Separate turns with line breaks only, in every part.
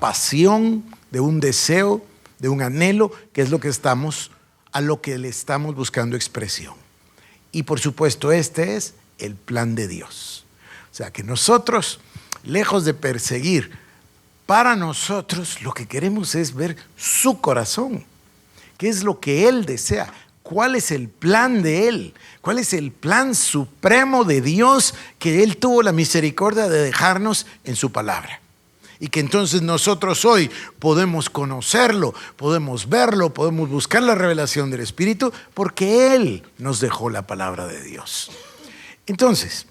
pasión, de un deseo, de un anhelo, que es a lo que le estamos buscando expresión. Y por supuesto, este es el plan de Dios. O sea, que nosotros, lejos de perseguir, para nosotros lo que queremos es ver su corazón. ¿Qué es lo que Él desea? ¿Cuál es el plan de Él? ¿Cuál es el plan supremo de Dios que Él tuvo la misericordia de dejarnos en su palabra? Y que entonces nosotros hoy podemos conocerlo, podemos verlo, podemos buscar la revelación del Espíritu, porque Él nos dejó la palabra de Dios. Entonces,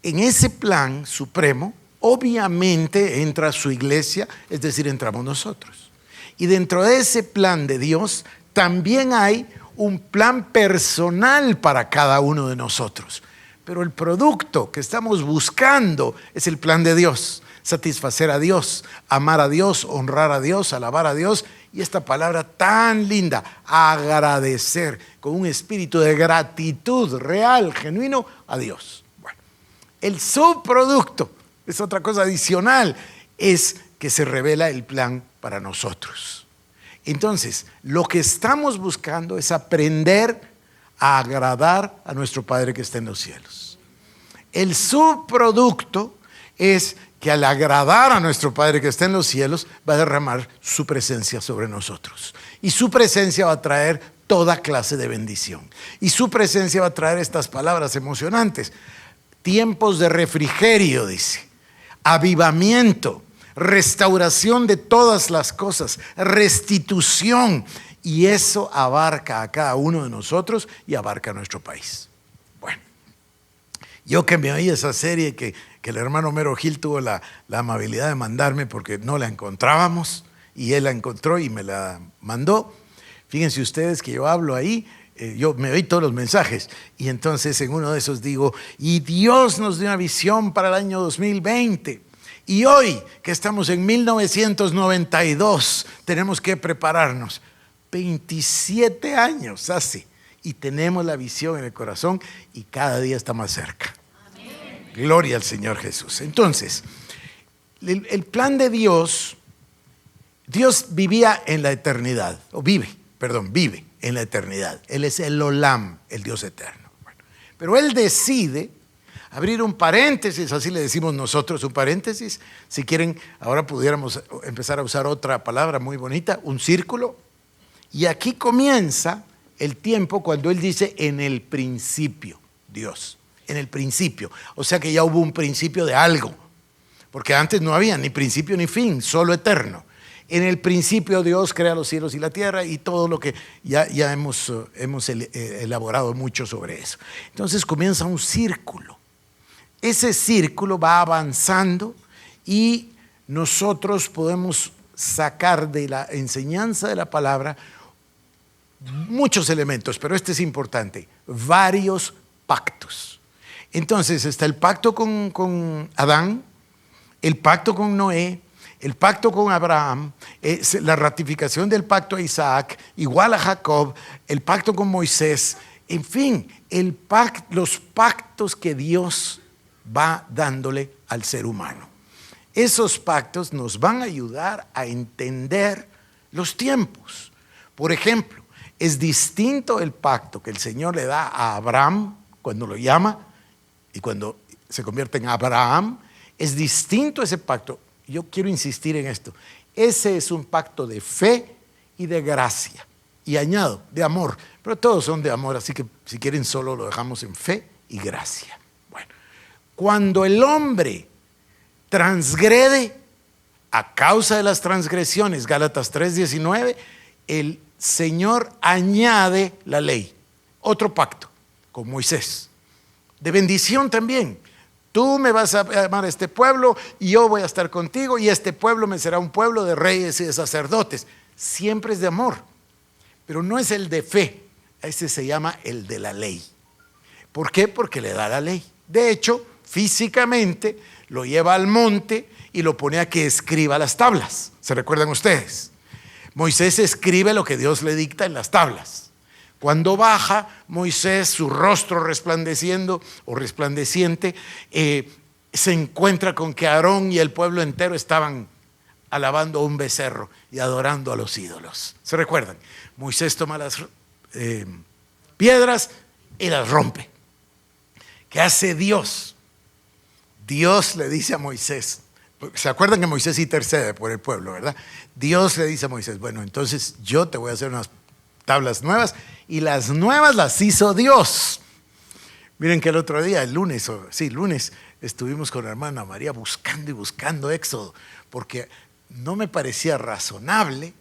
en ese plan supremo, obviamente entra su iglesia, es decir, entramos nosotros. Y dentro de ese plan de Dios también hay un plan personal para cada uno de nosotros. Pero el producto que estamos buscando es el plan de Dios. Satisfacer a Dios, amar a Dios, honrar a Dios, alabar a Dios. Y esta palabra tan linda, agradecer, con un espíritu de gratitud real, genuino a Dios. Bueno, el subproducto es otra cosa adicional, es que se revela el plan para nosotros. Entonces, lo que estamos buscando es aprender a agradar a nuestro Padre que está en los cielos. El subproducto es que al agradar a nuestro Padre que está en los cielos, va a derramar su presencia sobre nosotros. Y su presencia va a traer toda clase de bendición. Y su presencia va a traer estas palabras emocionantes. Tiempos de refrigerio, dice. Avivamiento, restauración de todas las cosas, restitución. Y eso abarca a cada uno de nosotros y abarca a nuestro país. Bueno, yo que me oí esa serie que el hermano Mero Gil tuvo la amabilidad de mandarme porque no la encontrábamos y él la encontró y me la mandó. Fíjense ustedes que yo hablo ahí, yo me oí todos los mensajes y entonces en uno de esos digo, y Dios nos dio una visión para el año 2020 y hoy que estamos en 1992 tenemos que prepararnos. 27 años hace y tenemos la visión en el corazón y cada día está más cerca. Gloria al Señor Jesús. Entonces, el plan de Dios, Dios vivía en la eternidad, vive en la eternidad. Él es el Olam, el Dios eterno. Bueno, pero Él decide abrir un paréntesis, así le decimos nosotros, un paréntesis. Si quieren, ahora pudiéramos empezar a usar otra palabra muy bonita, un círculo. Y aquí comienza el tiempo cuando Él dice en el principio, Dios. En el principio, o sea que ya hubo un principio de algo, porque antes no había ni principio ni fin, solo eterno. En el principio Dios crea los cielos y la tierra y todo lo que ya hemos elaborado mucho sobre eso. Entonces comienza un círculo. Ese círculo va avanzando y nosotros podemos sacar de la enseñanza de la palabra muchos elementos, pero este es importante, varios pactos. Entonces está el pacto con Adán, el pacto con Noé, el pacto con Abraham, la ratificación del pacto a Isaac, igual a Jacob, el pacto con Moisés, en fin, los pactos que Dios va dándole al ser humano. Esos pactos nos van a ayudar a entender los tiempos. Por ejemplo, es distinto el pacto que el Señor le da a Abraham cuando lo llama, y cuando se convierte en Abraham, es distinto ese pacto. Yo quiero insistir en esto. Ese es un pacto de fe y de gracia. Y añado, de amor. Pero todos son de amor, así que si quieren solo lo dejamos en fe y gracia. Bueno, cuando el hombre transgrede a causa de las transgresiones, Gálatas 3:19, el Señor añade la ley. Otro pacto con Moisés. De bendición también. Tú me vas a amar a este pueblo y yo voy a estar contigo y este pueblo me será un pueblo de reyes y de sacerdotes. Siempre es de amor, pero no es el de fe. Ese se llama el de la ley. ¿Por qué? Porque le da la ley. De hecho, físicamente lo lleva al monte y lo pone a que escriba las tablas. ¿Se recuerdan ustedes? Moisés escribe lo que Dios le dicta en las tablas. Cuando baja Moisés, su rostro resplandeciendo o resplandeciente, se encuentra con que Aarón y el pueblo entero estaban alabando a un becerro y adorando a los ídolos. ¿Se recuerdan? Moisés toma las piedras y las rompe. ¿Qué hace Dios? Dios le dice a Moisés, ¿se acuerdan que Moisés intercede por el pueblo, verdad? Dios le dice a Moisés, bueno, entonces yo te voy a hacer unas tablas nuevas, y las nuevas las hizo Dios. Miren que el otro día, el lunes, estuvimos con la hermana María buscando y buscando Éxodo, porque no me parecía razonable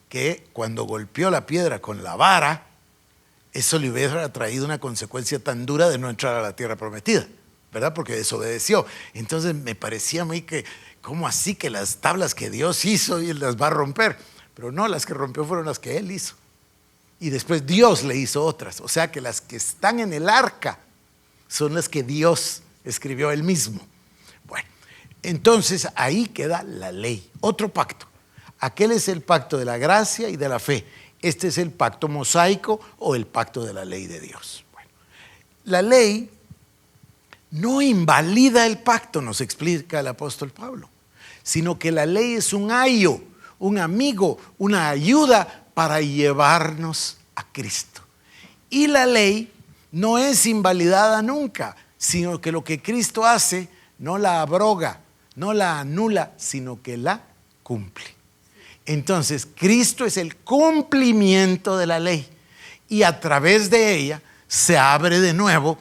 que cuando golpeó la piedra con la vara, eso le hubiera traído una consecuencia tan dura de no entrar a la tierra prometida, ¿verdad? Porque desobedeció. Entonces me parecía a mí que, ¿cómo así que las tablas que Dios hizo y las va a romper? Pero no, las que rompió fueron las que Él hizo. Y después Dios le hizo otras. O sea que las que están en el arca son las que Dios escribió Él mismo. Bueno, entonces ahí queda la ley. Otro pacto. Aquel es el pacto de la gracia y de la fe. Este es el pacto mosaico o el pacto de la ley de Dios. Bueno, la ley no invalida el pacto, nos explica el apóstol Pablo, sino que la ley es un ayo, un amigo, una ayuda para llevarnos a Cristo. Y la ley no es invalidada nunca, sino que lo que Cristo hace no la abroga, no la anula, sino que la cumple. Entonces, Cristo es el cumplimiento de la ley, y a través de ella se abre de nuevo,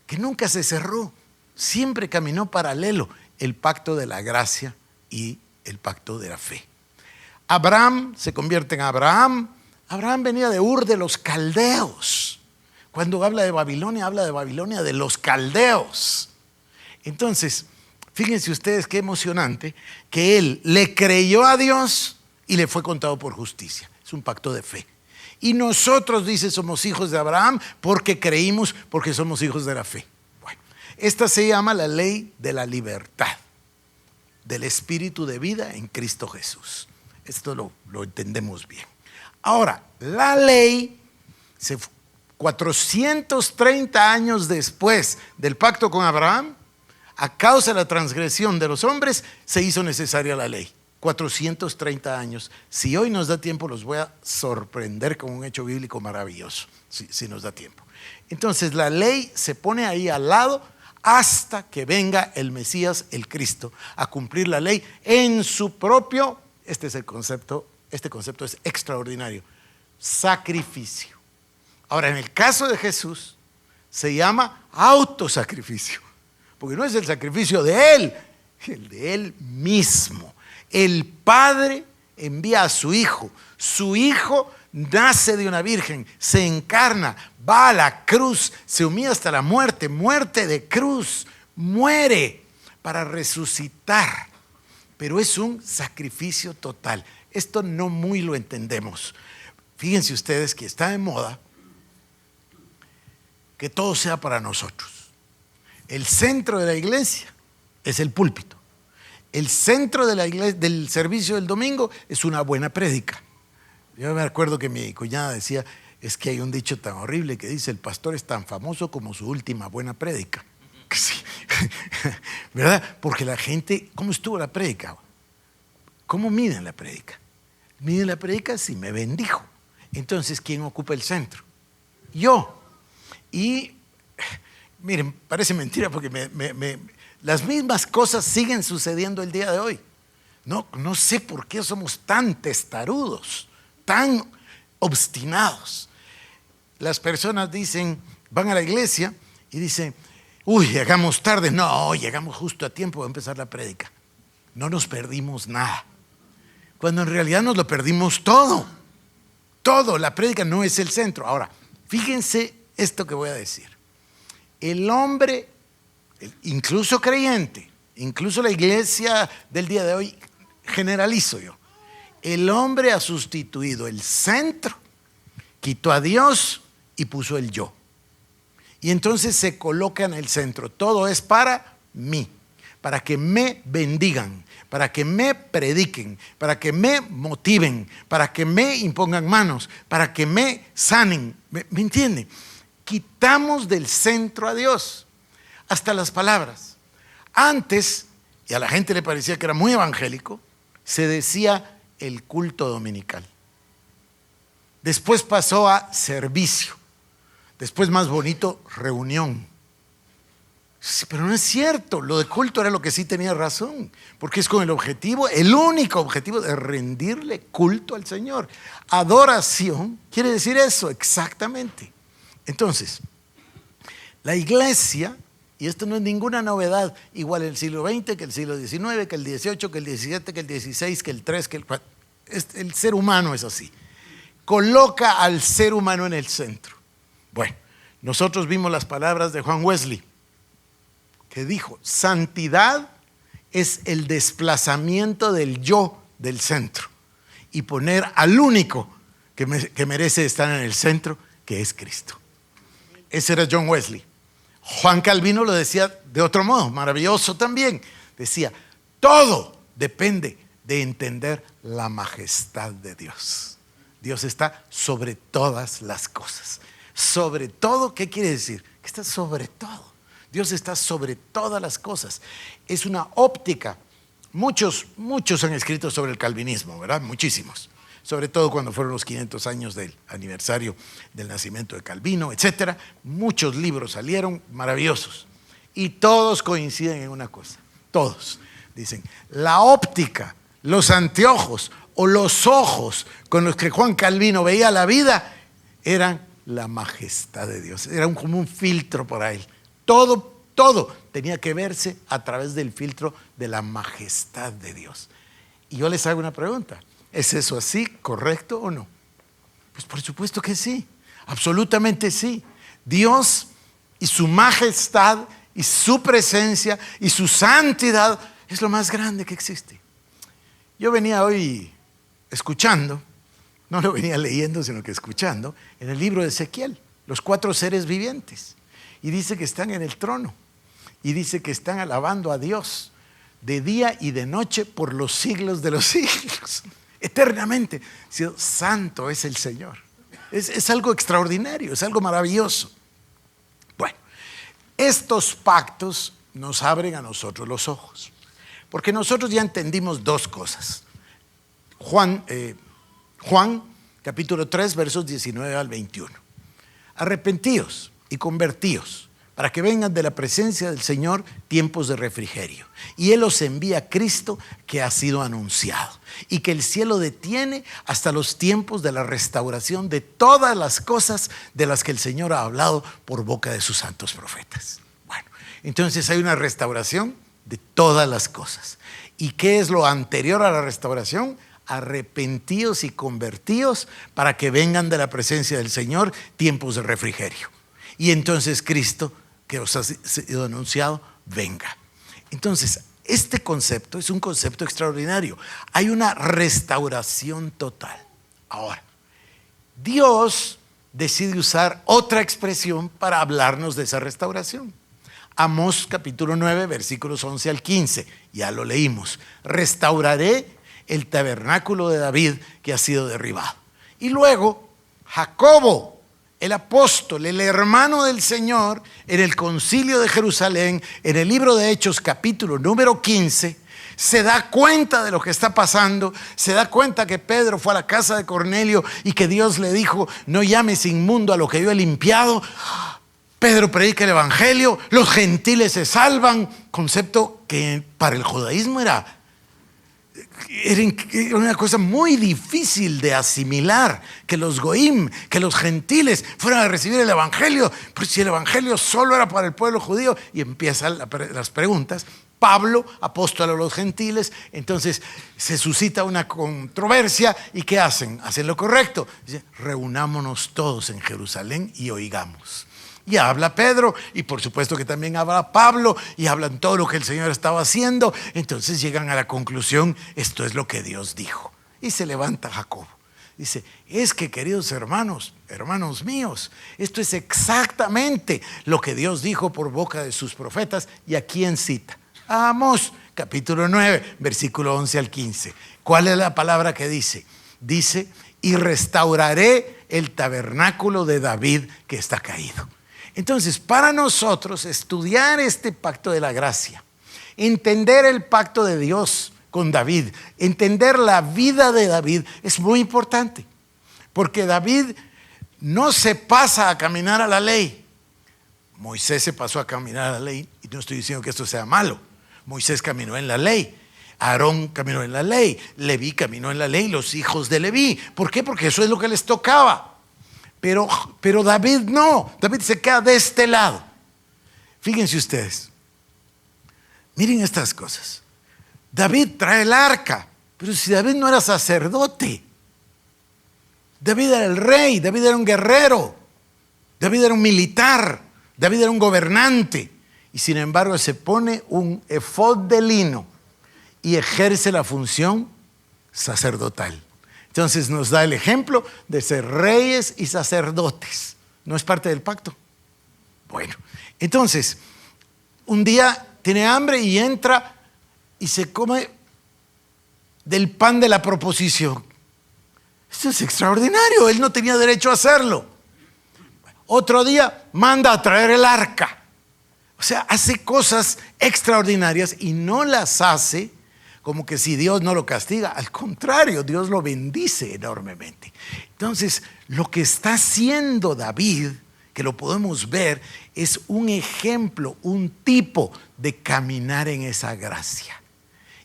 que nunca se cerró, siempre caminó paralelo, el pacto de la gracia y el pacto de la fe. Abraham se convierte en Abraham. Abraham venía de Ur de los caldeos. Cuando habla de Babilonia de los caldeos. Entonces, fíjense ustedes qué emocionante que él le creyó a Dios y le fue contado por justicia. Es un pacto de fe. Y nosotros, dice, somos hijos de Abraham porque creímos, porque somos hijos de la fe. Bueno, esta se llama la ley de la libertad, del espíritu de vida en Cristo Jesús. Esto lo entendemos bien. Ahora, la ley, 430 años después del pacto con Abraham, a causa de la transgresión de los hombres, se hizo necesaria la ley. 430 años. Si hoy nos da tiempo, los voy a sorprender con un hecho bíblico maravilloso, si nos da tiempo. Entonces, la ley se pone ahí al lado hasta que venga el Mesías, el Cristo, a cumplir la ley en su propio, este concepto es extraordinario, sacrificio. Ahora, en el caso de Jesús, se llama autosacrificio, porque no es el sacrificio de Él, el de Él mismo. El Padre envía a su Hijo nace de una virgen, se encarna, va a la cruz, se humilla hasta la muerte, muerte de cruz, muere para resucitar, pero es un sacrificio total. Esto no muy lo entendemos. Fíjense ustedes que está de moda que todo sea para nosotros. El centro de la iglesia es el púlpito. El centro de la iglesia, del servicio del domingo, es una buena prédica. Yo me acuerdo que mi cuñada decía, es que hay un dicho tan horrible que dice, el pastor es tan famoso como su última buena prédica. Sí. ¿Verdad? Porque la gente, ¿cómo estuvo la prédica? ¿Cómo miden la prédica? Miden la prédica si me bendijo. Entonces, ¿quién ocupa el centro? Yo. Y, miren, parece mentira porque las mismas cosas siguen sucediendo el día de hoy. No sé por qué somos tan testarudos, tan obstinados. Las personas dicen, van a la iglesia y dicen, uy, llegamos tarde. No, llegamos justo a tiempo de empezar la prédica. No nos perdimos nada. Cuando en realidad nos lo perdimos todo. Todo, la prédica no es el centro. Ahora, fíjense esto que voy a decir. El hombre, incluso creyente, incluso la iglesia del día de hoy, generalizo yo, el hombre ha sustituido el centro, quitó a Dios y puso el yo. Y entonces se coloca en el centro. Todo es para mí, para que me bendigan, para que me prediquen, para que me motiven, para que me impongan manos, para que me sanen. ¿Me entienden? Quitamos del centro a Dios. Hasta las palabras. Antes, y a la gente le parecía que era muy evangélico, se decía el culto dominical. Después pasó a servicio. Después, más bonito, reunión. Sí, pero no es cierto, lo de culto era lo que sí tenía razón, porque es con el objetivo, el único objetivo de rendirle culto al Señor. Adoración quiere decir eso, exactamente. Entonces, la iglesia, y esto no es ninguna novedad, igual el siglo XX, que el siglo XIX, que el XVIII, que el XVII, que el XVI, que el III, que el IV, el ser humano es así. Coloca al ser humano en el centro. Bueno, nosotros vimos las palabras de Juan Wesley, que dijo, santidad es el desplazamiento del yo del centro y poner al único que merece estar en el centro, que es Cristo. Ese era John Wesley. Juan Calvino lo decía de otro modo, maravilloso también. Decía, todo depende de entender la majestad de Dios. Dios está sobre todas las cosas. Sobre todo, ¿qué quiere decir? Que está sobre todo. Dios está sobre todas las cosas. Es una óptica. Muchos han escrito sobre el calvinismo, ¿verdad? Muchísimos. Sobre todo cuando fueron los 500 años del aniversario del nacimiento de Calvino, etc. Muchos libros salieron maravillosos. Y todos coinciden en una cosa. Todos dicen, la óptica, los anteojos o los ojos con los que Juan Calvino veía la vida eran la majestad de Dios. Era como un filtro para él. Todo tenía que verse a través del filtro de la majestad de Dios. Y yo les hago una pregunta. ¿Es eso así, correcto o no? Pues por supuesto que sí, absolutamente sí. Dios y su majestad y su presencia y su santidad es lo más grande que existe. Yo venía hoy escuchando, no lo venía leyendo, sino que escuchando, en el libro de Ezequiel, los 4 seres vivientes. Y dice que están en el trono. Y dice que están alabando a Dios de día y de noche por los siglos de los siglos. Eternamente. Santo es el Señor. Es algo extraordinario, es algo maravilloso. Bueno, estos pactos nos abren a nosotros los ojos. Porque nosotros ya entendimos 2 cosas. Juan capítulo 3, versos 19 al 21. Arrepentíos y convertíos, para que vengan de la presencia del Señor tiempos de refrigerio. Y Él os envía a Cristo, que ha sido anunciado, y que el cielo detiene hasta los tiempos de la restauración de todas las cosas de las que el Señor ha hablado por boca de sus santos profetas. Bueno, entonces hay una restauración de todas las cosas. ¿Y qué es lo anterior a la restauración? Arrepentíos y convertíos, para que vengan de la presencia del Señor tiempos de refrigerio. Y entonces Cristo, que os ha sido anunciado, venga. Entonces, este concepto es un concepto extraordinario. Hay una restauración total. Ahora, Dios decide usar otra expresión para hablarnos de esa restauración. Amós capítulo 9, versículos 11 al 15. Ya lo leímos. Restauraré el tabernáculo de David que ha sido derribado. Y luego, Jacobo, el apóstol, el hermano del Señor, en el concilio de Jerusalén, en el libro de Hechos capítulo número 15, se da cuenta de lo que está pasando, se da cuenta que Pedro fue a la casa de Cornelio y que Dios le dijo, no llames inmundo a lo que yo he limpiado. Pedro predica el evangelio, los gentiles se salvan, concepto que para el judaísmo era una cosa muy difícil de asimilar, que los goim, que los gentiles fueran a recibir el evangelio, pues si el evangelio solo era para el pueblo judío. Y empiezan las preguntas. Pablo, apóstol a los gentiles, entonces se suscita una controversia. ¿Y qué hacen? Hacen lo correcto. Dice, reunámonos todos en Jerusalén y oigamos. Y habla Pedro, y por supuesto que también habla Pablo, y hablan todo lo que el Señor estaba haciendo. Entonces llegan a la conclusión, esto es lo que Dios dijo. Y se levanta Jacobo. Dice, es que queridos hermanos míos, esto es exactamente lo que Dios dijo por boca de sus profetas. ¿Y a quién cita? A Amós, capítulo 9, versículo 11 al 15. ¿Cuál es la palabra que dice? Dice, y restauraré el tabernáculo de David que está caído. Entonces, para nosotros estudiar este pacto de la gracia, entender el pacto de Dios con David. Entender la vida de David es muy importante, porque David no se pasa a caminar a la ley. Moisés se pasó a caminar a la ley, y no estoy diciendo que esto sea malo. Moisés caminó en la ley, Aarón caminó en la ley, Leví caminó en la ley, los hijos de Leví. ¿Por qué? Porque eso es lo que les tocaba. Pero David no, David se queda de este lado. Fíjense ustedes, miren estas cosas. David trae el arca, pero si David no era sacerdote, David era el rey, David era un guerrero, David era un militar, David era un gobernante, y sin embargo se pone un efod de lino y ejerce la función sacerdotal. Entonces nos da el ejemplo de ser reyes y sacerdotes. ¿No es parte del pacto? Bueno, entonces, un día tiene hambre y entra y se come del pan de la proposición. Esto es extraordinario, él no tenía derecho a hacerlo. Otro día manda a traer el arca. O sea, hace cosas extraordinarias y no las hace como que si Dios no lo castiga. Al contrario, Dios lo bendice enormemente. Entonces, lo que está haciendo David, que lo podemos ver, es un ejemplo, un tipo de caminar en esa gracia.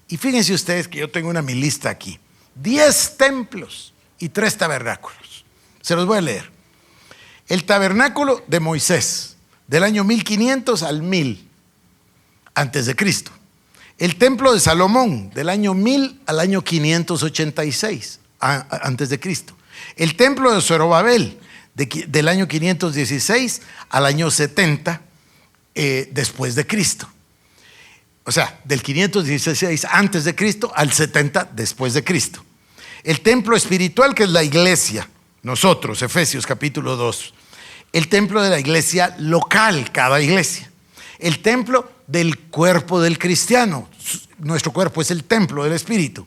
Y fíjense ustedes que yo tengo mi lista aquí. 10 templos y 3 tabernáculos. Se los voy a leer. El tabernáculo de Moisés, del año 1500 al 1000 antes de Cristo. El templo de Salomón, del año 1000 al año 586 antes de Cristo. El templo de Zorobabel, del año 516 al año 70 después de Cristo. O sea, del 516 antes de Cristo al 70 después de Cristo. El templo espiritual, que es la iglesia, nosotros, Efesios capítulo 2. El templo de la iglesia local, cada iglesia. El templo del cuerpo del cristiano. Nuestro cuerpo es el templo del Espíritu.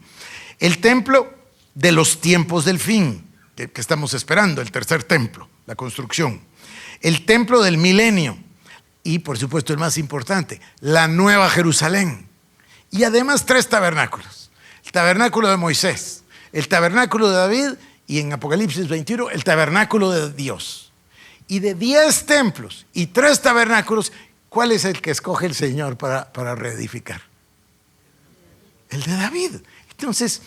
El templo de los tiempos del fin, que estamos esperando, el tercer templo, la construcción. El templo del milenio. Y por supuesto el más importante, la Nueva Jerusalén. Y además 3 tabernáculos. El tabernáculo de Moisés, el tabernáculo de David y en Apocalipsis 21 el tabernáculo de Dios. Y de 10 templos y 3 tabernáculos, ¿cuál es el que escoge el Señor para reedificar? El de David. Entonces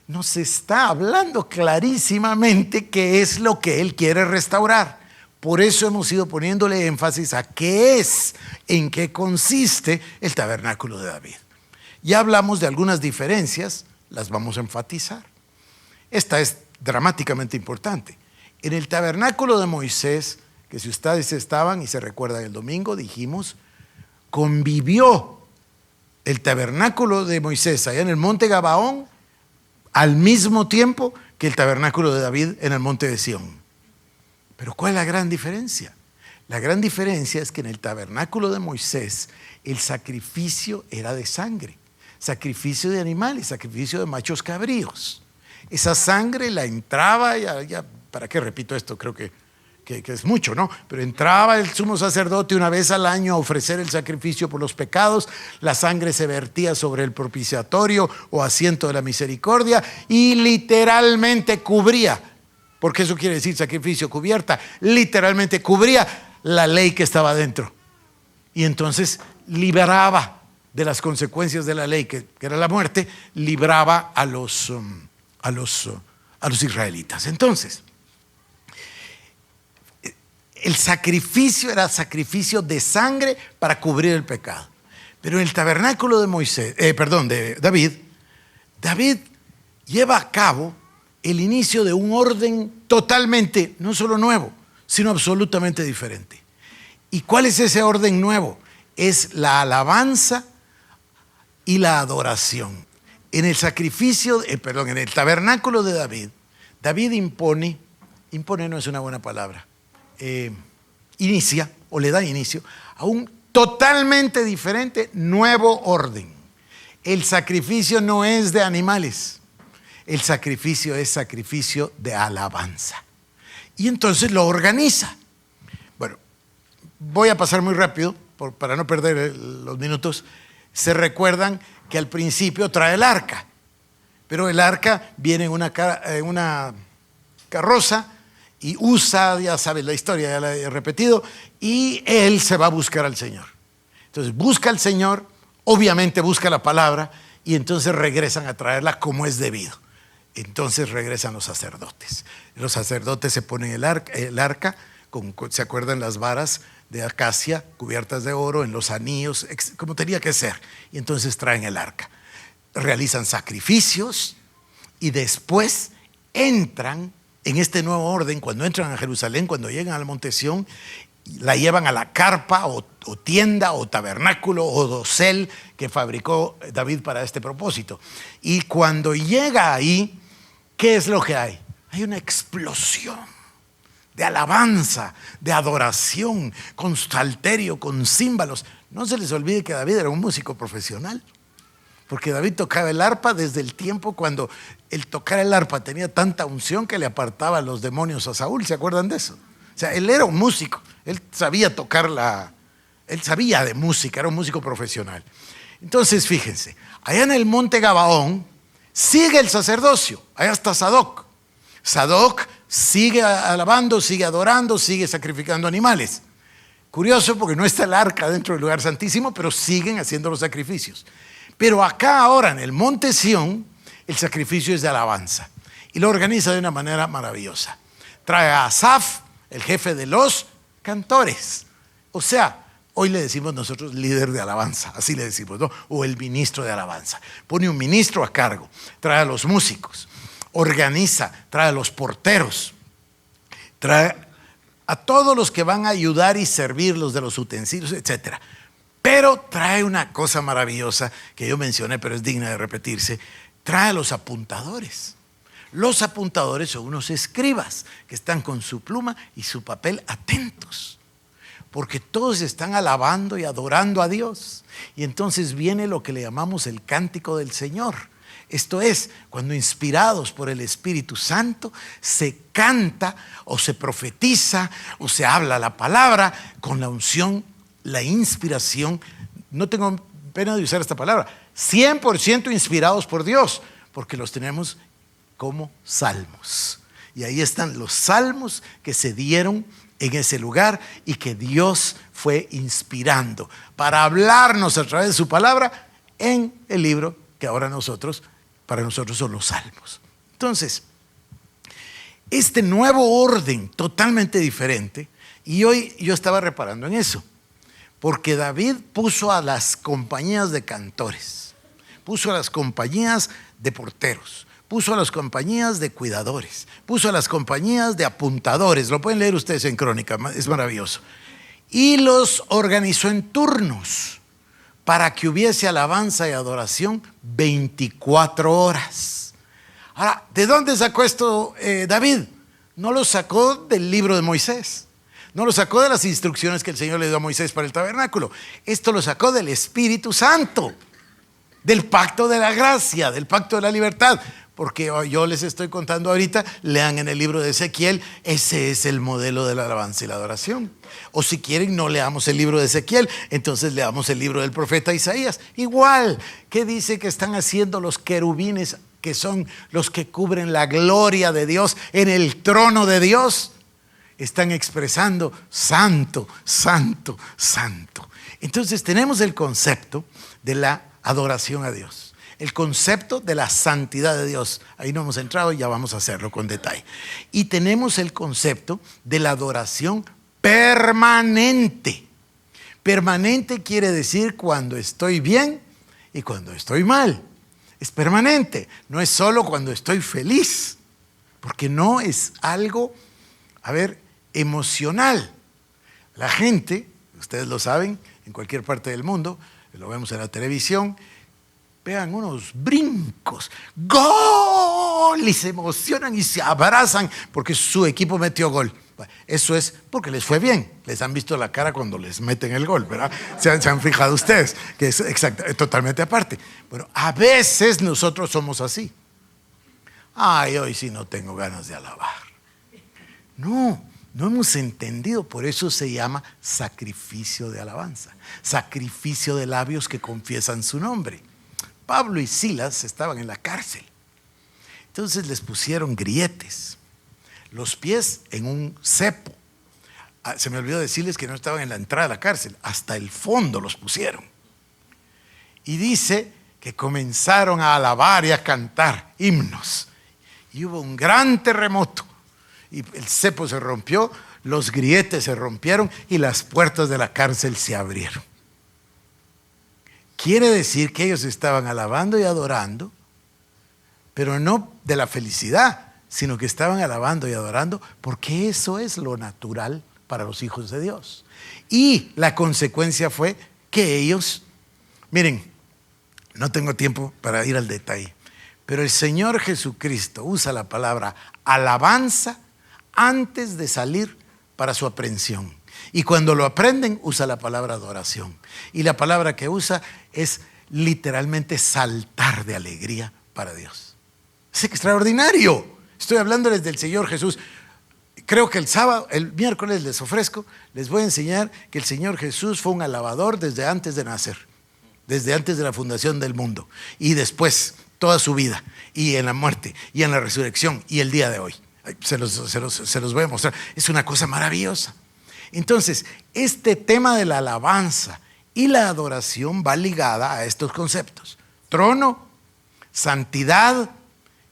nos está hablando clarísimamente qué es lo que Él quiere restaurar. Por eso hemos ido poniéndole énfasis a qué es, en qué consiste el tabernáculo de David. Ya hablamos de algunas diferencias, las vamos a enfatizar. Esta es dramáticamente importante. En el tabernáculo de Moisés, que si ustedes estaban y se recuerdan el domingo, dijimos, convivió el tabernáculo de Moisés allá en el monte Gabaón al mismo tiempo que el tabernáculo de David en el monte de Sión. Pero ¿cuál es la gran diferencia? La gran diferencia es que en el tabernáculo de Moisés el sacrificio era de sangre, sacrificio de animales, sacrificio de machos cabríos. Esa sangre la entraba, ya ¿para qué repito esto? Creo que es mucho, ¿no? Pero entraba el sumo sacerdote una vez al año a ofrecer el sacrificio por los pecados, la sangre se vertía sobre el propiciatorio o asiento de la misericordia y literalmente cubría, porque eso quiere decir sacrificio, cubierta, literalmente cubría la ley que estaba dentro. Y entonces liberaba de las consecuencias de la ley, que era la muerte, libraba a los israelitas. Entonces, el sacrificio era sacrificio de sangre para cubrir el pecado. Pero en el tabernáculo de David lleva a cabo el inicio de un orden totalmente, no solo nuevo, sino absolutamente diferente. ¿Y cuál es ese orden nuevo? Es la alabanza y la adoración. En el en el tabernáculo de David impone no es una buena palabra, inicia o le da inicio a un totalmente diferente nuevo orden. El sacrificio no es de animales. El sacrificio es sacrificio de alabanza. Y entonces lo organiza. Bueno, voy a pasar muy rápido para no perder los minutos. se recuerdan que al principio trae el arca, pero el arca viene en una carroza y Usa, ya sabes la historia, ya la he repetido, y él se va a buscar al Señor. Entonces busca al Señor, obviamente busca la palabra, y entonces regresan a traerla como es debido. Entonces regresan los sacerdotes. Los sacerdotes se ponen el arca, ¿se acuerdan las varas de acacia cubiertas de oro en los anillos, como tenía que ser? Y entonces traen el arca, realizan sacrificios y después entran en este nuevo orden. Cuando entran a Jerusalén, cuando llegan al monte Sión, la llevan a la carpa o tienda o tabernáculo o dosel que fabricó David para este propósito. Y cuando llega ahí, ¿qué es lo que hay? Hay una explosión de alabanza, de adoración, con salterio, con címbalos. No se les olvide que David era un músico profesional, porque David tocaba el arpa desde el tiempo cuando el tocar el arpa tenía tanta unción que le apartaba a los demonios a Saúl. ¿Se acuerdan de eso? O sea, él era un músico, él sabía él sabía de música, era un músico profesional. Entonces, fíjense, allá en el monte Gabaón sigue el sacerdocio, allá está Sadoc. Sadoc sigue alabando, sigue adorando, sigue sacrificando animales. Curioso porque no está el arca dentro del lugar santísimo, pero siguen haciendo los sacrificios. Pero acá ahora en el monte Sión, el sacrificio es de alabanza y lo organiza de una manera maravillosa. Trae a Asaf, el jefe de los cantores. O sea, hoy le decimos nosotros líder de alabanza, así le decimos, ¿no? O el ministro de alabanza. Pone un ministro a cargo, trae a los músicos, organiza, trae a los porteros, trae a todos los que van a ayudar y servir, los de los utensilios, etc. Pero trae una cosa maravillosa que yo mencioné, pero es digna de repetirse. Trae a los apuntadores. Los apuntadores son unos escribas que están con su pluma y su papel atentos, porque todos están alabando y adorando a Dios. Y entonces viene lo que le llamamos el cántico del Señor. Esto es, cuando inspirados por el Espíritu Santo se canta o se profetiza o se habla la palabra con la unción, la inspiración. No tengo pena de usar esta palabra, 100% inspirados por Dios, porque los tenemos como salmos. Y ahí están los salmos que se dieron en ese lugar y que Dios fue inspirando para hablarnos a través de su palabra en el libro que ahora para nosotros son los salmos. Entonces, este nuevo orden totalmente diferente, y hoy yo estaba reparando en eso, porque David puso a las compañías de cantores, puso a las compañías de porteros, puso a las compañías de cuidadores, puso a las compañías de apuntadores. Lo pueden leer ustedes en Crónica, es maravilloso. Y los organizó en turnos para que hubiese alabanza y adoración 24 horas. Ahora, ¿de dónde sacó esto David? No lo sacó del libro de Moisés. No lo sacó de las instrucciones que el Señor le dio a Moisés para el tabernáculo. Esto lo sacó del Espíritu Santo, del pacto de la gracia, del pacto de la libertad. Porque yo les estoy contando ahorita, lean en el libro de Ezequiel, ese es el modelo de la alabanza y la adoración. O si quieren, no leamos el libro de Ezequiel, entonces leamos el libro del profeta Isaías. Igual, ¿qué dice que están haciendo los querubines, que son los que cubren la gloria de Dios en el trono de Dios? Están expresando santo, santo, santo. Entonces tenemos el concepto de la adoración a Dios, el concepto de la santidad de Dios. Ahí no hemos entrado y ya vamos a hacerlo con detalle. Y tenemos el concepto de la adoración permanente. Permanente quiere decir cuando estoy bien y cuando estoy mal. Es permanente, no es solo cuando estoy feliz, porque no es algo, emocional. La gente, ustedes lo saben, en cualquier parte del mundo, lo vemos en la televisión, pegan unos brincos, ¡gol! Y se emocionan y se abrazan porque su equipo metió gol. Eso es porque les fue bien. Les han visto la cara cuando les meten el gol, ¿verdad? Se han fijado ustedes, que es totalmente aparte. Bueno, a veces nosotros somos así. Ay, hoy sí no tengo ganas de alabar. No, No hemos entendido, por eso se llama sacrificio de alabanza, sacrificio de labios que confiesan su nombre. Pablo y Silas estaban en la cárcel. Entonces les pusieron grilletes, los pies en un cepo. Se me olvidó decirles que no estaban en la entrada de la cárcel, hasta el fondo los pusieron. Y dice que comenzaron a alabar y a cantar himnos. Y hubo un gran terremoto. Y el cepo se rompió, los grilletes se rompieron y las puertas de la cárcel se abrieron. Quiere decir que ellos estaban alabando y adorando, pero no de la felicidad, sino que estaban alabando y adorando porque eso es lo natural para los hijos de Dios. Y la consecuencia fue que ellos, miren, no tengo tiempo para ir al detalle, pero el Señor Jesucristo usa la palabra alabanza antes de salir para su aprehensión. Y cuando lo aprenden, usa la palabra adoración. Y la palabra que usa es literalmente saltar de alegría para Dios. Es extraordinario. Estoy hablándoles del Señor Jesús. Creo que el miércoles les voy a enseñar que el Señor Jesús fue un alabador desde antes de nacer, desde antes de la fundación del mundo, y después toda su vida, y en la muerte, y en la resurrección, y el día de hoy. Se los voy a mostrar. Es una cosa maravillosa. Entonces, este tema de la alabanza y la adoración va ligada a estos conceptos: trono, santidad,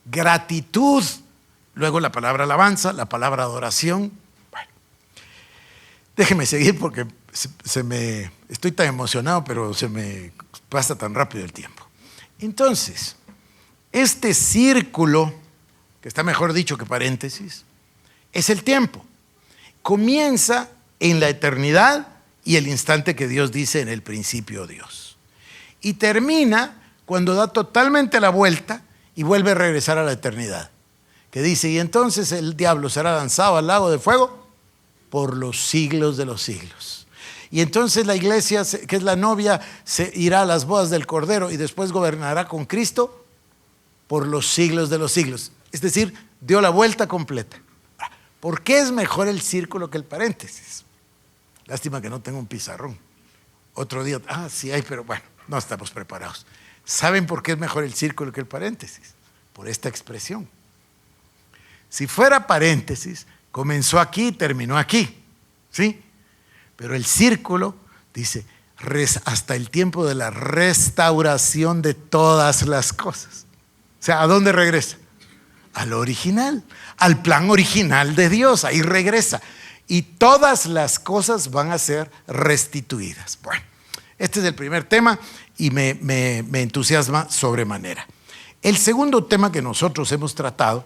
gratitud, luego la palabra alabanza, la palabra adoración. Bueno, déjeme seguir porque estoy tan emocionado, pero se me pasa tan rápido el tiempo. Entonces, este círculo, que está mejor dicho que paréntesis, es el tiempo. Comienza en la eternidad y el instante que Dios dice: en el principio Dios. Y termina cuando da totalmente la vuelta y vuelve a regresar a la eternidad. Que dice: y entonces el diablo será lanzado al lago de fuego por los siglos de los siglos. Y entonces la iglesia, que es la novia, se irá a las bodas del Cordero y después gobernará con Cristo por los siglos de los siglos. Es decir, dio la vuelta completa. ¿Por qué es mejor el círculo que el paréntesis? Lástima que no tengo un pizarrón. Otro día, sí hay, pero bueno, no estamos preparados. ¿Saben por qué es mejor el círculo que el paréntesis? Por esta expresión. Si fuera paréntesis, comenzó aquí y terminó aquí, ¿sí? Pero el círculo dice: hasta el tiempo de la restauración de todas las cosas. O sea, ¿a dónde regresa? Al original, al plan original de Dios. Ahí regresa. Y todas las cosas van a ser restituidas. Bueno, este es el primer tema y me entusiasma sobremanera. El segundo tema que nosotros hemos tratado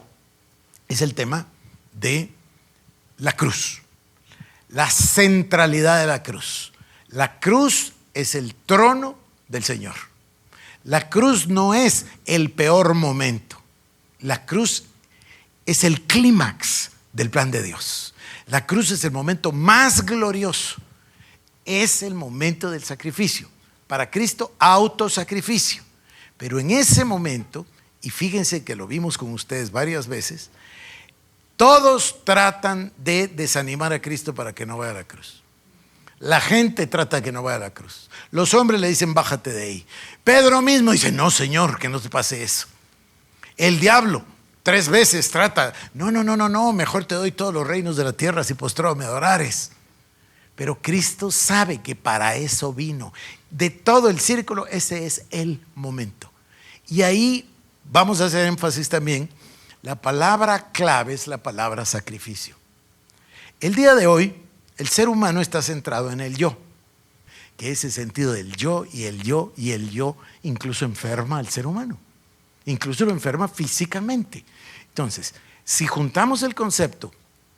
es el tema de la cruz, la centralidad de la cruz. La cruz es el trono del Señor. La cruz no es el peor momento. La cruz es el clímax del plan de Dios. La cruz es el momento más glorioso. Es el momento del sacrificio. Para Cristo, autosacrificio. Pero en ese momento, y fíjense que lo vimos con ustedes varias veces, todos tratan de desanimar a Cristo para que no vaya a la cruz. La gente trata de que no vaya a la cruz. Los hombres le dicen: bájate de ahí. Pedro mismo dice: no, Señor, que no te pase eso. El diablo 3 veces trata: no, mejor te doy todos los reinos de la tierra si postrado me adorares. Pero Cristo sabe que para eso vino. De todo el círculo, ese es el momento. Y ahí vamos a hacer énfasis también. La palabra clave es la palabra sacrificio. El día de hoy, el ser humano está centrado en el yo, que ese sentido del yo y el yo y el yo incluso enferma al ser humano, incluso lo enferma físicamente. Entonces, si juntamos el concepto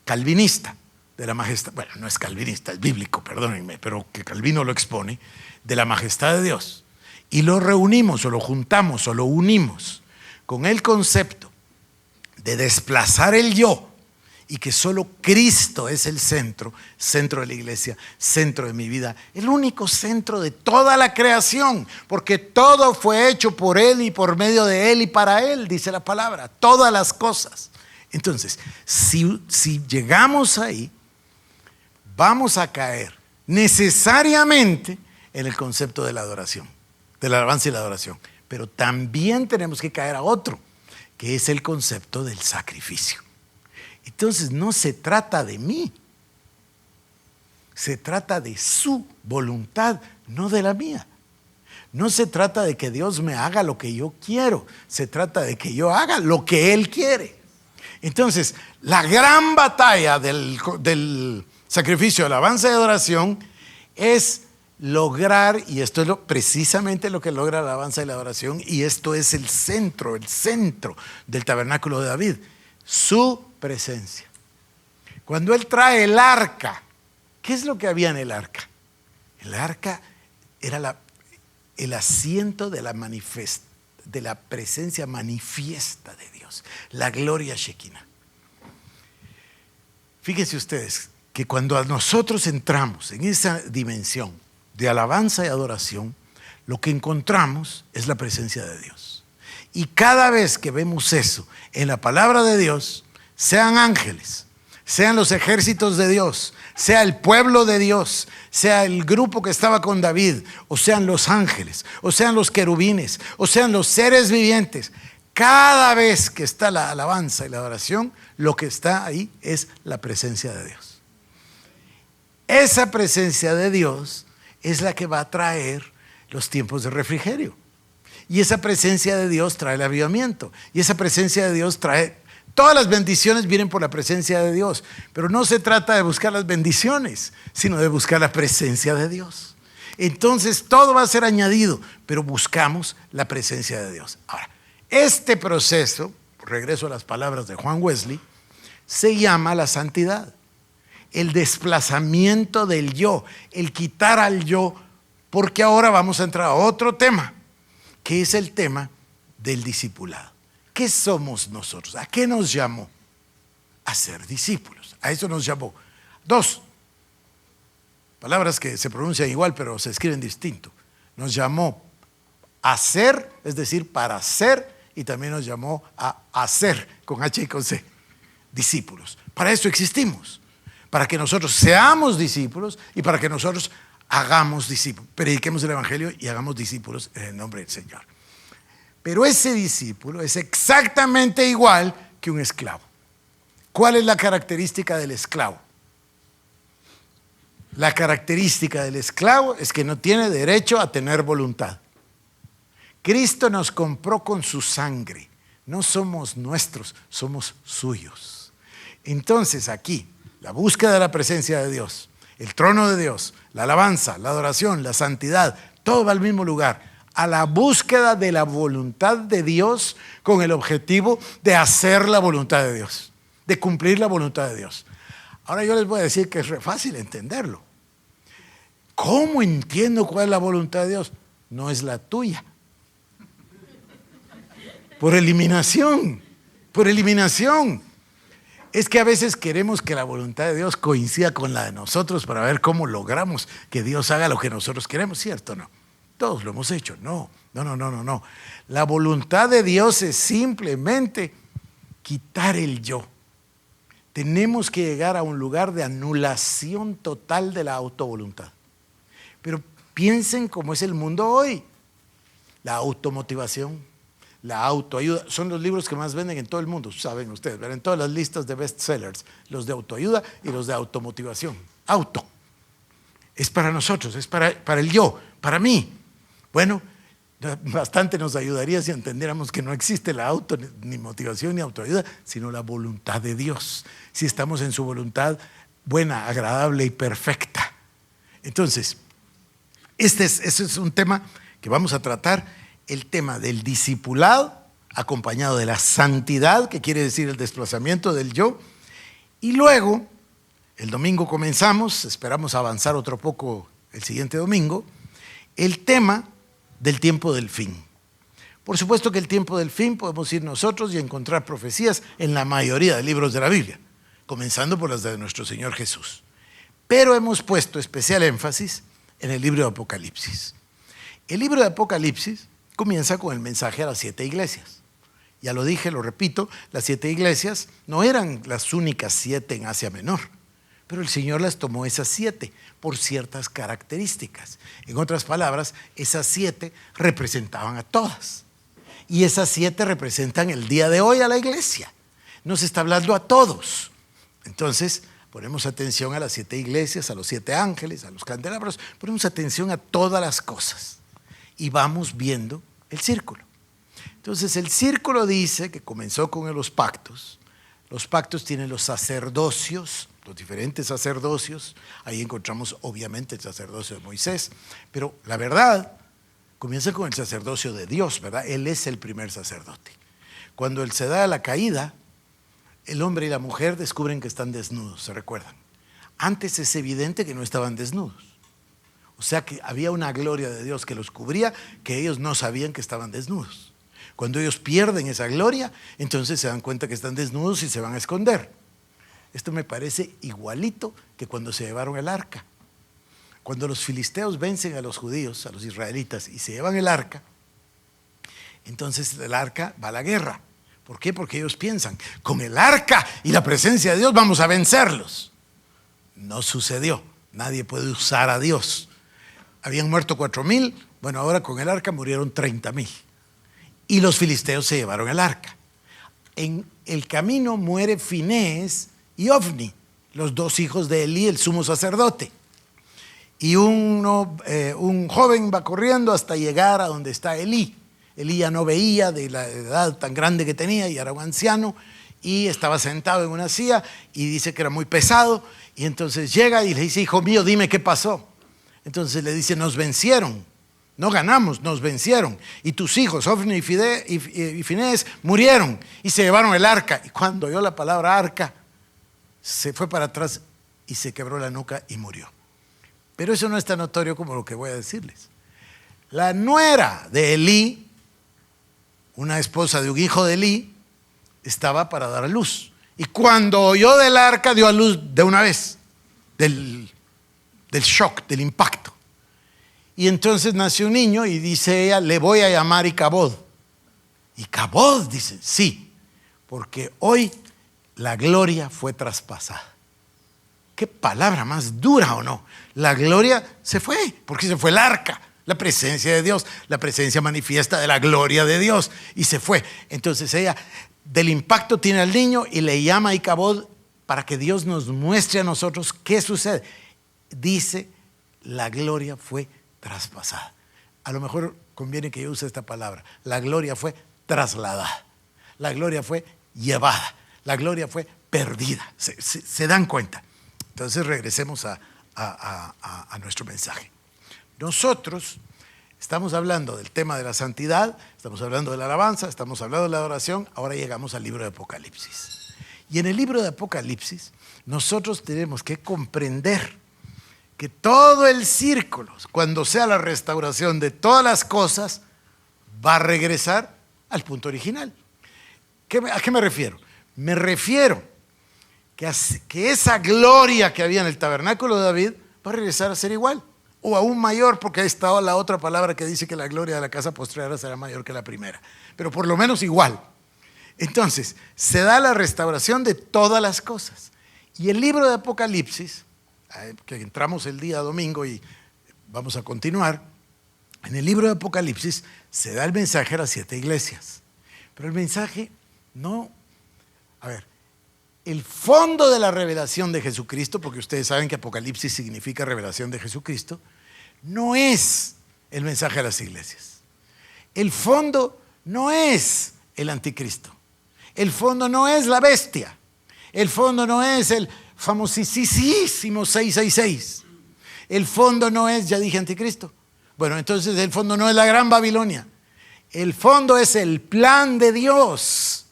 calvinista de la majestad, bueno, no es calvinista, es bíblico, perdónenme, pero que Calvino lo expone, de la majestad de Dios, y lo reunimos o lo juntamos o lo unimos con el concepto de desplazar el yo y que solo Cristo es el centro de la iglesia, centro de mi vida, el único centro de toda la creación, porque todo fue hecho por Él y por medio de Él y para Él, dice la palabra, todas las cosas. Entonces, si llegamos ahí, vamos a caer necesariamente en el concepto de la adoración, de la alabanza y la adoración. Pero también tenemos que caer a otro, que es el concepto del sacrificio. Entonces no se trata de mí, se trata de su voluntad, no de la mía. No se trata de que Dios me haga lo que yo quiero, se trata de que yo haga lo que Él quiere. Entonces, la gran batalla del sacrificio de alabanza y adoración es lograr, y esto es precisamente lo que logra la alabanza y la adoración, y esto es el centro del tabernáculo de David, su presencia. Cuando Él trae el arca, ¿qué es lo que había en el arca? El arca era el asiento de la presencia manifiesta de Dios, la gloria Shekinah. Fíjense ustedes que cuando nosotros entramos en esa dimensión de alabanza y adoración, lo que encontramos es la presencia de Dios. Y cada vez que vemos eso en la palabra de Dios, sean ángeles, sean los ejércitos de Dios, sea el pueblo de Dios, sea el grupo que estaba con David, o sean los ángeles, o sean los querubines, o sean los seres vivientes, cada vez que está la alabanza y la adoración, lo que está ahí es la presencia de Dios. Esa presencia de Dios es la que va a traer los tiempos de refrigerio. Y esa presencia de Dios trae el avivamiento. Y esa presencia de Dios trae... Todas las bendiciones vienen por la presencia de Dios. Pero no se trata de buscar las bendiciones, sino de buscar la presencia de Dios. Entonces todo va a ser añadido, pero buscamos la presencia de Dios. Ahora, este proceso, regreso a las palabras de Juan Wesley, se llama la santidad. El desplazamiento del yo, el quitar al yo, porque ahora vamos a entrar a otro tema, que es el tema del discipulado. ¿Qué somos nosotros? ¿A qué nos llamó? A ser discípulos. A eso nos llamó. Dos palabras que se pronuncian igual, pero se escriben distinto. Nos llamó a ser, es decir, para ser, y también nos llamó a hacer, con H y con C, discípulos. Para eso existimos. Para que nosotros seamos discípulos y para que nosotros hagamos discípulos. Prediquemos el evangelio y hagamos discípulos en el nombre del Señor. Pero ese discípulo es exactamente igual que un esclavo. ¿Cuál es la característica del esclavo? La característica del esclavo es que no tiene derecho a tener voluntad. Cristo nos compró con su sangre. No somos nuestros, somos suyos. Entonces aquí, la búsqueda de la presencia de Dios, el trono de Dios, la alabanza, la adoración, la santidad, todo va al mismo lugar. A la búsqueda de la voluntad de Dios con el objetivo de hacer la voluntad de Dios, de cumplir la voluntad de Dios. Ahora yo les voy a decir que es re fácil entenderlo. ¿Cómo entiendo cuál es la voluntad de Dios? No es la tuya. Por eliminación, por eliminación. Es que a veces queremos que la voluntad de Dios coincida con la de nosotros para ver cómo logramos que Dios haga lo que nosotros queremos, ¿cierto o no? Todos lo hemos hecho. No. La voluntad de Dios es simplemente quitar el yo. Tenemos que llegar a un lugar de anulación total de la autovoluntad. Pero piensen cómo es el mundo hoy. La automotivación, la autoayuda, son los libros que más venden en todo el mundo, saben ustedes, ¿verdad? En todas las listas de bestsellers, los de autoayuda y los de automotivación. Auto. Es para nosotros, es para el yo, para mí. Bueno, bastante nos ayudaría si entendiéramos que no existe la auto, ni motivación, ni autoayuda, sino la voluntad de Dios. Si estamos en su voluntad buena, agradable y perfecta. Entonces, este es un tema que vamos a tratar, el tema del discipulado, acompañado de la santidad, que quiere decir el desplazamiento del yo. Y luego, el domingo comenzamos, esperamos avanzar otro poco el siguiente domingo, el tema del tiempo del fin. Por supuesto que el tiempo del fin podemos ir nosotros y encontrar profecías en la mayoría de libros de la Biblia, comenzando por las de nuestro Señor Jesús. Pero hemos puesto especial énfasis en el libro de Apocalipsis. El libro de Apocalipsis comienza con el mensaje a las 7 iglesias. Ya lo dije, lo repito, las 7 iglesias no eran las únicas 7 en Asia Menor. Pero el Señor las tomó esas 7 por ciertas características. En otras palabras, esas 7 representaban a todas. Y esas 7 representan el día de hoy a la iglesia. Nos está hablando a todos. Entonces, ponemos atención a las 7 iglesias, a los 7 ángeles, a los candelabros. Ponemos atención a todas las cosas. Y vamos viendo el círculo. Entonces, el círculo dice que comenzó con los pactos. Los pactos tienen los sacerdocios, los diferentes sacerdocios. Ahí encontramos obviamente el sacerdocio de Moisés, pero la verdad comienza con el sacerdocio de Dios, ¿verdad? Él es el primer sacerdote. Cuando él se da la caída, el hombre y la mujer descubren que están desnudos, ¿se recuerdan? Antes es evidente que no estaban desnudos. O sea que había una gloria de Dios que los cubría, que ellos no sabían que estaban desnudos. Cuando ellos pierden esa gloria, entonces se dan cuenta que están desnudos y se van a esconder. Esto me parece igualito que cuando se llevaron el arca. Cuando los filisteos vencen a los judíos, a los israelitas, y se llevan el arca, entonces el arca va a la guerra. ¿Por qué? Porque ellos piensan, con el arca y la presencia de Dios vamos a vencerlos. No sucedió. Nadie puede usar a Dios. Habían muerto 4,000, bueno, ahora con el arca murieron 30,000. Y los filisteos se llevaron el arca. En el camino muere Finés y Ofni, los 2 hijos de Elí, el sumo sacerdote. Y un joven va corriendo hasta llegar a donde está Elí. Elí ya no veía de la edad tan grande que tenía y era un anciano y estaba sentado en una silla y dice que era muy pesado. Y entonces llega y le dice, hijo mío, dime qué pasó. Entonces le dice, nos vencieron. No ganamos, nos vencieron. Y tus hijos, Ofni y Finés, murieron y se llevaron el arca. Y cuando oyó la palabra arca, se fue para atrás y se quebró la nuca y murió. Pero eso no es tan notorio como lo que voy a decirles. La nuera de Elí, una esposa de un hijo de Elí, estaba para dar a luz. Y cuando oyó del arca, dio a luz de una vez, del shock, del impacto. Y entonces nació un niño y dice ella, le voy a llamar Icabod. Icabod, dice, sí, porque hoy la gloria fue traspasada. Qué palabra más dura, ¿o no? La gloria se fue, porque se fue el arca, la presencia de Dios, la presencia manifiesta de la gloria de Dios, y se fue. Entonces ella del impacto tiene al niño y le llama a Icabod para que Dios nos muestre a nosotros qué sucede. Dice, la gloria fue traspasada. A lo mejor conviene que yo use esta palabra. La gloria fue trasladada. La gloria fue llevada. La gloria fue perdida. ¿Se dan cuenta? Entonces regresemos a nuestro mensaje. Nosotros estamos hablando del tema de la santidad, estamos hablando de la alabanza, estamos hablando de la adoración, ahora llegamos al libro de Apocalipsis. Y en el libro de Apocalipsis nosotros tenemos que comprender que todo el círculo, cuando sea la restauración de todas las cosas, va a regresar al punto original. ¿A qué me refiero? Me refiero que esa gloria que había en el tabernáculo de David va a regresar a ser igual, o aún mayor, porque ha estado la otra palabra que dice que la gloria de la casa postrera será mayor que la primera, pero por lo menos igual. Entonces, se da la restauración de todas las cosas. Y el libro de Apocalipsis, que entramos el día domingo y vamos a continuar, en el libro de Apocalipsis se da el mensaje a las 7 iglesias. Pero el mensaje no, el fondo de la revelación de Jesucristo, porque ustedes saben que Apocalipsis significa revelación de Jesucristo, no es el mensaje a las iglesias. El fondo no es el anticristo. El fondo no es la bestia. El fondo no es el famosísimo 666. El fondo no es, ya dije anticristo. Bueno, entonces el fondo no es la gran Babilonia. El fondo es el plan de Dios.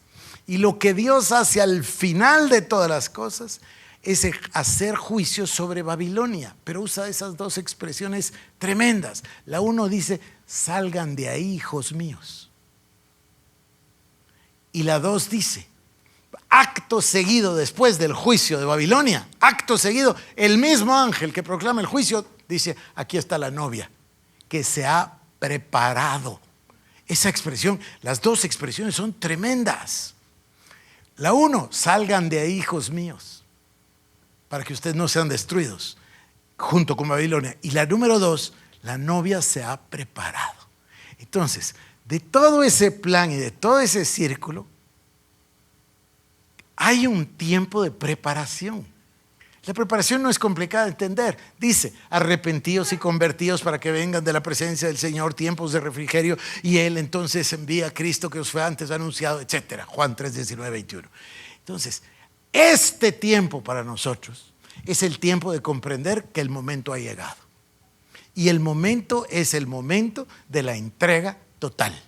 Y lo que Dios hace al final de todas las cosas es hacer juicio sobre Babilonia. Pero usa esas 2 expresiones tremendas. La uno dice, salgan de ahí, hijos míos. Y la 2 dice, acto seguido después del juicio de Babilonia, acto seguido, el mismo ángel que proclama el juicio dice, aquí está la novia que se ha preparado. Esa expresión, las 2 expresiones son tremendas. La 1, salgan de ahí, hijos míos. para que ustedes no sean destruidos junto con Babilonia. Y la número 2, la novia se ha preparado. Entonces, de todo ese plan y de todo ese círculo, hay un tiempo de preparación. La preparación no es complicada de entender. Dice, arrepentidos y convertidos para que vengan de la presencia del Señor tiempos de refrigerio, y Él entonces envía a Cristo que os fue antes anunciado, etc. Juan 3, 19, 21. Entonces, este tiempo para nosotros es el tiempo de comprender que el momento ha llegado. Y el momento es el momento de la entrega total.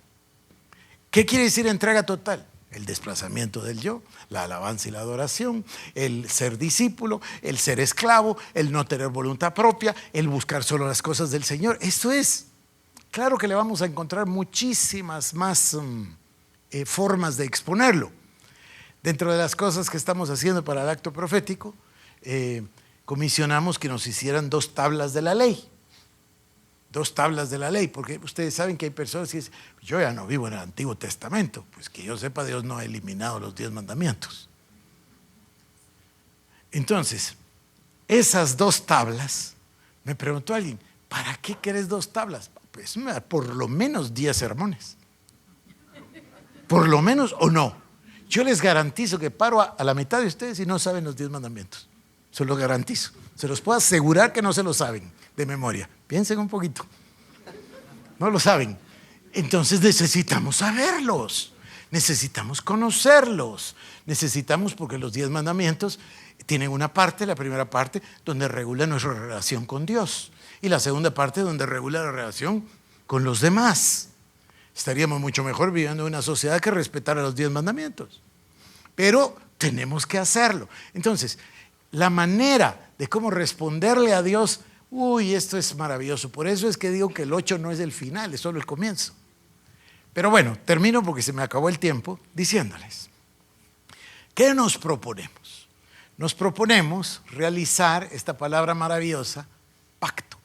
¿Qué quiere decir entrega total? El desplazamiento del yo, la alabanza y la adoración, el ser discípulo, el ser esclavo, el no tener voluntad propia, el buscar solo las cosas del Señor. Eso es. Claro que le vamos a encontrar muchísimas más formas de exponerlo. Dentro de las cosas que estamos haciendo para el acto profético, comisionamos que nos hicieran 2 tablas de la ley. 2 tablas de la ley, porque ustedes saben que hay personas que dicen, yo ya no vivo en el Antiguo Testamento. Pues que yo sepa, Dios no ha eliminado los 10 mandamientos. Entonces, esas 2 tablas, me preguntó alguien, ¿para qué querés 2 tablas? Pues por lo menos 10 sermones. Por lo menos, o no. Yo les garantizo que paro a la mitad de ustedes y no saben los 10 mandamientos. Se los garantizo. Se los puedo asegurar que no se lo saben de memoria. Piensen un poquito. No lo saben. Entonces necesitamos saberlos. Necesitamos conocerlos. Necesitamos, porque los 10 mandamientos tienen una parte, la primera parte, donde regula nuestra relación con Dios. Y la segunda parte, donde regula la relación con los demás. Estaríamos mucho mejor viviendo en una sociedad que respetara los 10 mandamientos. Pero tenemos que hacerlo. Entonces, la manera de cómo responderle a Dios, esto es maravilloso. Por eso es que digo que el 8 no es el final, es solo el comienzo. Pero bueno, termino porque se me acabó el tiempo diciéndoles, ¿qué nos proponemos? Nos proponemos realizar esta palabra maravillosa, pacto.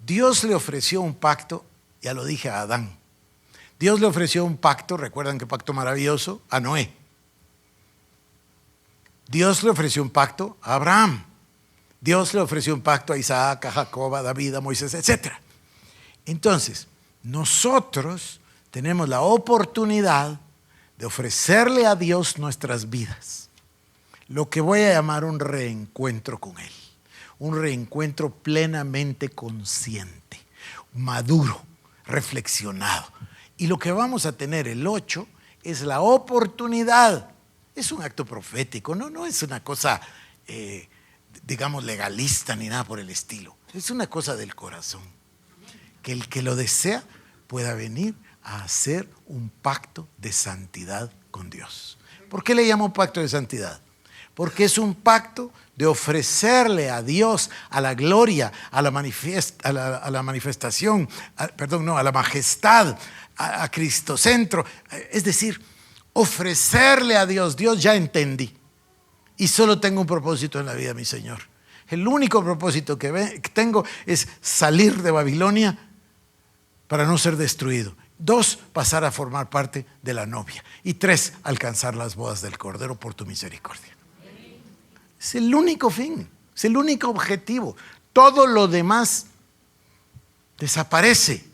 Dios le ofreció un pacto, ya lo dije, a Adán. Dios le ofreció un pacto, recuerdan qué pacto maravilloso, a Noé. Dios le ofreció un pacto a Abraham. Dios le ofreció un pacto a Isaac, a Jacob, a David, a Moisés, etc. Entonces, nosotros tenemos la oportunidad de ofrecerle a Dios nuestras vidas. Lo que voy a llamar un reencuentro con Él. Un reencuentro plenamente consciente, maduro, reflexionado. Y lo que vamos a tener el 8 es la oportunidad. Es un acto profético, no es una cosa, digamos, legalista ni nada por el estilo. Es una cosa del corazón. Que el que lo desea pueda venir a hacer un pacto de santidad con Dios. ¿Por qué le llamo pacto de santidad? Porque es un pacto de ofrecerle a Dios, a la gloria, a la manifestación, a la majestad, a Cristocentro. Es decir, ofrecerle a Dios, Dios, ya entendí y solo tengo un propósito en la vida, mi Señor. El único propósito que tengo es salir de Babilonia para no ser destruido. 2, pasar a formar parte de la novia. Y 3, alcanzar las bodas del Cordero por tu misericordia. Es el único fin, es el único objetivo. Todo lo demás desaparece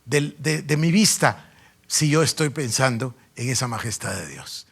de mi vista si yo estoy pensando en esa majestad de Dios.